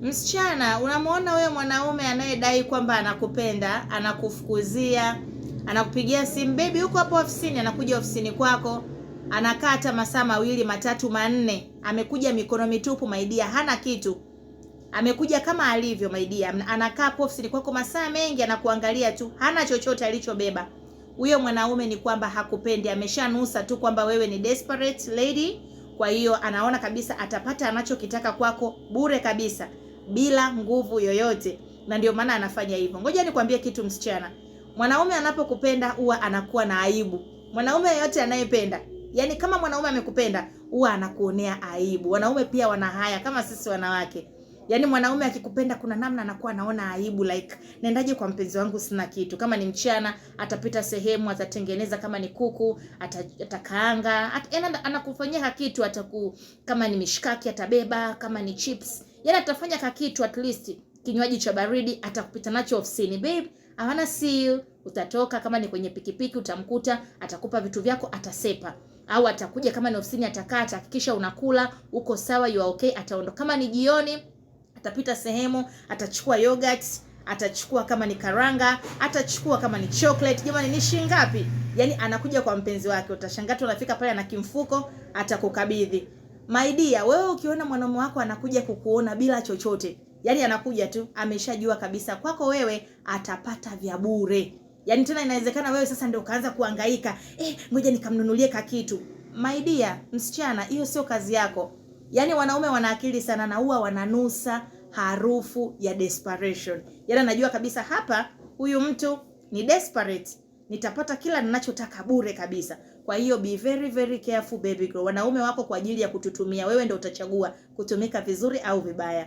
Msichana, unamuona huyo mwanaume anayedai kwamba anakupenda, anakufukuzia, anakupigia simu, baby huko hapo ofisini, anakuja ofisini kwako, anakaa hata masaa 2, 3, 4, amekuja mikono mitupu my dear, hana kitu. Amekuja kama alivyo my dear, anakaa hapo ofisini kwako masaa mengi, anakuangalia tu, hana chochote alichobeba. Huyo mwanaume ni kwamba hakupendi, ameshanusa tu kwamba wewe ni desperate lady. Kwa hiyo anaona kabisa atapata anachokitaka kwako bure kabisa, bila nguvu yoyote, na ndio maana anafanya hivyo. Ngoja nikwambie kitu msichana, mwanaume anapokupenda huwa anakuwa na aibu. Mwanaume yeyote anayependa, yani kama mwanaume amekupenda, huwa anakuonea aibu. Wanaume pia wana haya kama sisi wanawake. Yani mwanaume akikupenda kuna namna anakuwa anaona aibu, like naendaje kwa mpenzi wangu sina kitu. Kama ni mchana atapita sehemu, atatengeneza, kama ni kuku atakaanga, anakufanyia kitu, kama ni mishkaki atabeba, kama ni chips, yani atafanya kitu, at least kinywaji cha baridi atakupita nacho ofisini, babe I wanna see you. Utatoka, kama ni kwenye pikipiki utamkuta, atakupa vitu vyako, atasepa. Au atakuja kama ni ofisini, atakaa, atahakikisha unakula, uko sawa, you are okay, ataondoka. Kama ni jioni atapita sehemu, atachukua yogurt, atachukua kama ni karanga, atachukua kama ni chocolate. Jamani, ni shilingi ngapi? Yani anakuja kwa mpenzi wake, utashangaa tu anafika pale na kimfuko, atakukabidhi. My dear, wewe ukiona mwanaume wako anakuja kukuona bila chochote, yani anakuja tu, ameshajua kabisa kwako wewe atapata vya bure. Yani tena inawezekana wewe sasa ndio ukaanza kuhangaika, ngoja nikamnunulie kitu. My dear msichana, hiyo sio kazi yako. Yani wanaume wana akili sana, na huwa wananusa harufu ya desperation. Yani anajua kabisa hapa huyu mtu ni desperate, nitapata kila ninachotaka bure kabisa. Kwa hiyo be very very careful baby girl. Wanaume wako kwa ajili ya kututumia, wewe ndio utachagua kutumika vizuri au vibaya.